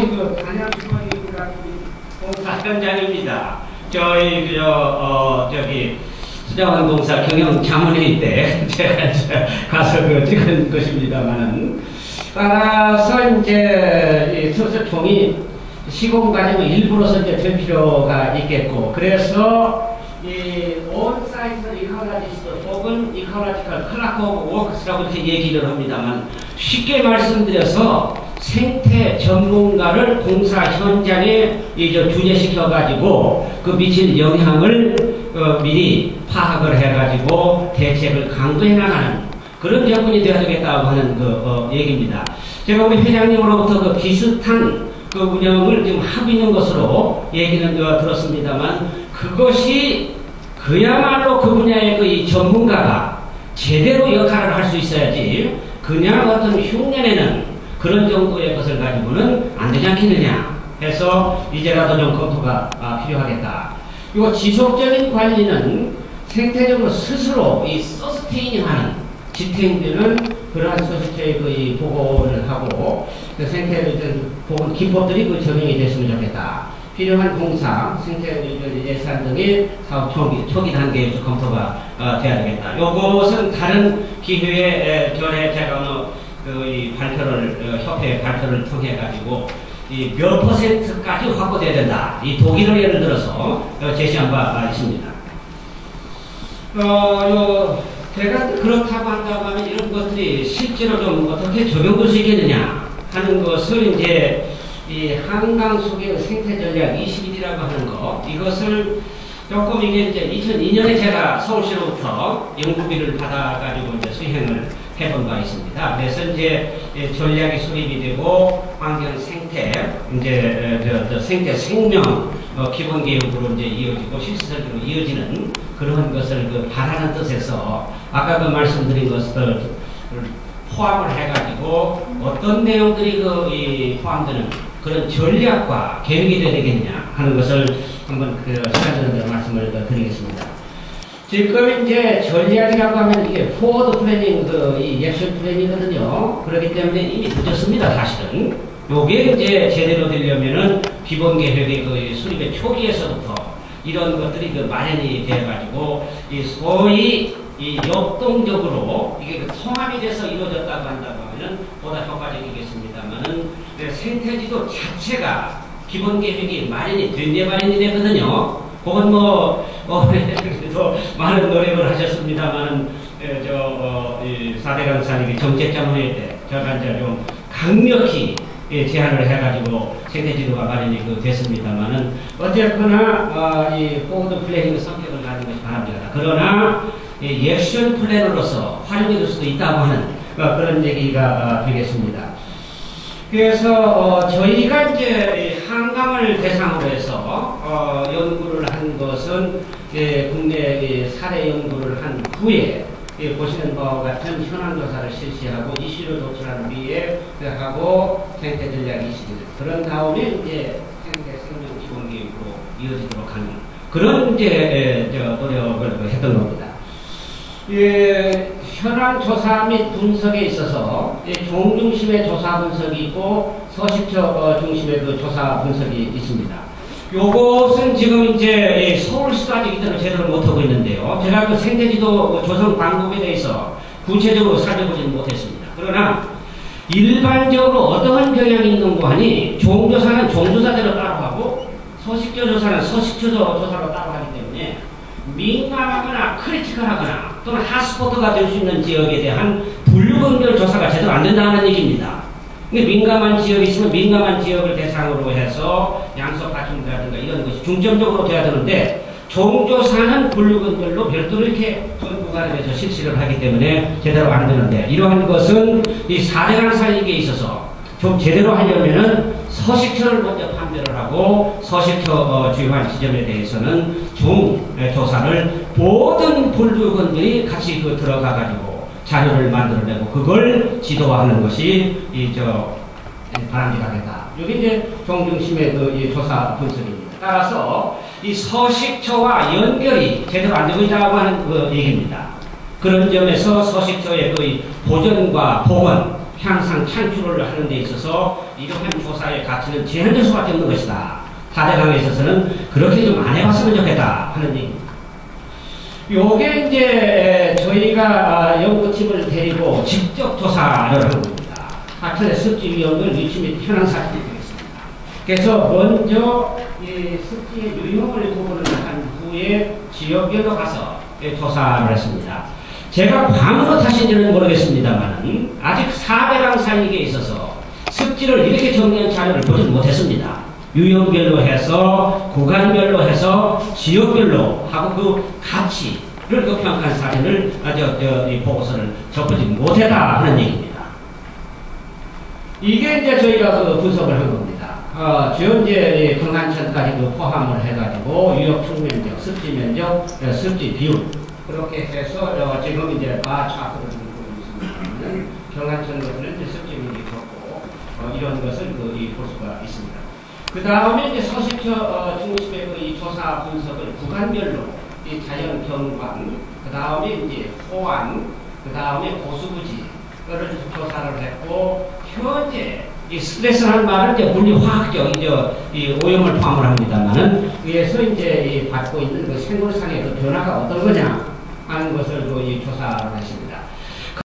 그 단양주거지구라는 공사 현장입니다. 저희 저기 수자원공사 경영 자문회의 때 제가 가서 찍은 것입니다만은, 따라서 이제 이 수소총이 시공 과정의 일부로서 이제 될 필요가 있겠고, 그래서 이 온사이트 이카라지스트 혹은 이카라지컬 클라크 오브 워크스라고 이렇게 얘기를 합니다만, 쉽게 말씀드려서 생태 전문가를 공사 현장에 주재시켜 가지고 그 미칠 영향을 미리 파악을 해 가지고 대책을 강구해 나가는 그런 정권이 되어야 되겠다고 하는 얘기입니다. 제가 우리 회장님으로부터 그 비슷한 그 운영을 지금 하고 있는 것으로 얘기는 들었습니다만, 그것이 그야말로 그 분야의 그 전문가가 제대로 역할을 할 수 있어야지, 그냥 어떤 흉내내는 그런 정도의 것을 가지고는 안 되지 않겠느냐 해서 이제라도 좀 검토가 필요하겠다. 이 지속적인 관리는 생태적으로 스스로 이 서스테이닝하는, 지탱되는 그러한 소식체의 그 보고를 하고, 그 생태 보건 기법들이 그 적용이 됐으면 좋겠다. 필요한 공사, 생태 예산 등의 사업 초기 단계에서 검토가 돼야 되겠다. 요것은 다른 기회에 전에 제가 이 발표를, 협회 발표를 통해 가지고 이 몇 %까지 확보돼야 된다. 이 독일을 예를 들어서 제시한 바 있습니다. 제가 그렇다고 한다고 하면 이런 것들이 실제로 좀 어떻게 적용될 수 있겠느냐 하는 것을 이제 이 한강 속의 생태 전략 21이라고 하는 거, 이것을 조금 이게 이제 2002년에 제가 서울시로부터 연구비를 받아가지고 이제 수행을 해본 바 있습니다. 그래서 이제 전략이 수립이 되고 환경 생태, 이제 생태 생명 기본 계획으로 이제 이어지고 실질적으로 이어지는 그런 것을 바라는 뜻에서 아까 그 말씀드린 것을 포함을 해가지고 어떤 내용들이 포함되는 그런 전략과 계획이 되어야 되겠냐 하는 것을 한번 시간적으로 말씀을 드리겠습니다. 지금 이제 전략이라고 하면 이게 포워드 플래닝, 이 액션 플래닝이거든요. 그렇기 때문에 이미 늦었습니다, 사실은. 요게 이제 제대로 되려면은 기본 계획의 그 수립의 초기에서부터 이런 것들이 마련이 되어가지고, 이 소위 이 역동적으로 이게 통합이 돼서 이루어졌다고 한다고 하면은 보다 효과적이겠습니다만은, 생태지도 자체가 기본 계획이 마련이 되거든요. 그건 그래도 많은 노력을 하셨습니다만은, 이 4대 강사님이 정책자문회의 때 제가 이제 좀 강력히 제안을 해가지고 생태지도가 마련이 됐습니다만은, 어쨌거나 이 포워드 플래닝 성격을 가진 것이 바랍니다. 그러나 이 액션 플랜으로서 활용이 될 수도 있다고 하는 그런 얘기가 되겠습니다. 그래서 저희가 이제 한강을 대상으로 해서 연구를 한 것은 국내 사례 연구를 한 후에 보시는 바와 같은 현황조사를 실시하고 이슈를 도출한 뒤에 하고 생태 전략 21, 그런 다음에 이제 생태 생명 기본 계획으로 이어지도록 하는 그런 이제 노력을 했던 겁니다. 현황 조사 및 분석에 있어서 종 중심의 조사 분석이 있고 서식처 중심의 그 조사 분석이 있습니다. 요것은 지금 이제 서울시도 아직 이대로 제대로 못하고 있는데요. 제가 그 생태지도 조성 방법에 대해서 구체적으로 살펴보지는 못했습니다. 그러나 일반적으로 어떠한 경향이 있는 거 하니, 종조사는 종조사대로 따로 하고 서식처 조사는 서식처 조사로 따로 하기 때문에 민감하거나 크리티컬하거나 또는 핫스포트가 될 수 있는 지역에 대한 분류분별 조사가 제대로 안 된다는 얘기입니다. 근데 민감한 지역이 있으면 민감한 지역을 대상으로 해서 양석 받침이라든가 이런 것이 중점적으로 돼야 되는데, 종조사는 분류분별로 별도로 이렇게 전 구간에 대해서 실시를 하기 때문에 제대로 안 되는데, 이러한 것은 이 4대 강사에게 있어서 좀 제대로 하려면은 서식처를 먼저 판별을 하고 서식처 주요한 지점에 대해서는 조사를 모든 분류건들이 같이 들어가 가지고 자료를 만들어내고 그걸 지도화하는 것이 바람직하겠다. 이게 이제 종중심의 이 조사 분석입니다. 따라서 이 서식처와 연결이 제대로 안 되고 있다고 하는 얘기입니다. 그런 점에서 서식처의 보전과 복원, 향상 창출을 하는 데 있어서 이러한 조사의 가치는 제한될 수밖에 없는 것이다. 4대강에 있어서는 그렇게 좀 안 해봤으면 좋겠다 하는 얘기입니다. 요게 이제 저희가 연구팀을 데리고 직접 조사를 한 겁니다. 하천의 습지 위험을 위치 및 현황 사진이 되겠습니다. 그래서 먼저 이 습지의 유형을 구분을 한 후에 지역별로 가서 조사를 했습니다. 제가 과문을 하신지는 모르겠습니다만 아직 4대강 사이에 있어서 습지를 이렇게 정리한 자료를 보지 못했습니다. 유형별로 해서 구간별로 해서 지역별로 하고 그 가치를 그 평가한 사진을 이 보고서를 접하지 못했다 하는 얘기입니다. 이게 이제 저희가 그 분석을 한 겁니다. 주 이제 강한천까지 포함을 해가지고 유역 충면적, 습지 면적, 습지 비율 그렇게 해서 지금 이제 바 차트를 보고 있습니다만 경한천 것은 이제 습지 면적이 좋고 이런 것을 볼 수가 있습니다. 그 다음에 이제 서식처 중심의 이 조사 분석을 구간별로 이 자연 경관, 그 다음에 이제 호안, 그 다음에 고수부지를 조사를 했고 현재 이 스트레스라는 말은 이제 물리화학적 이 오염을 포함을 합니다만은 위에서 이제 받고 있는 그 생물상의 그 변화가 어떤 거냐 하는 것을 이 조사를 했습니다.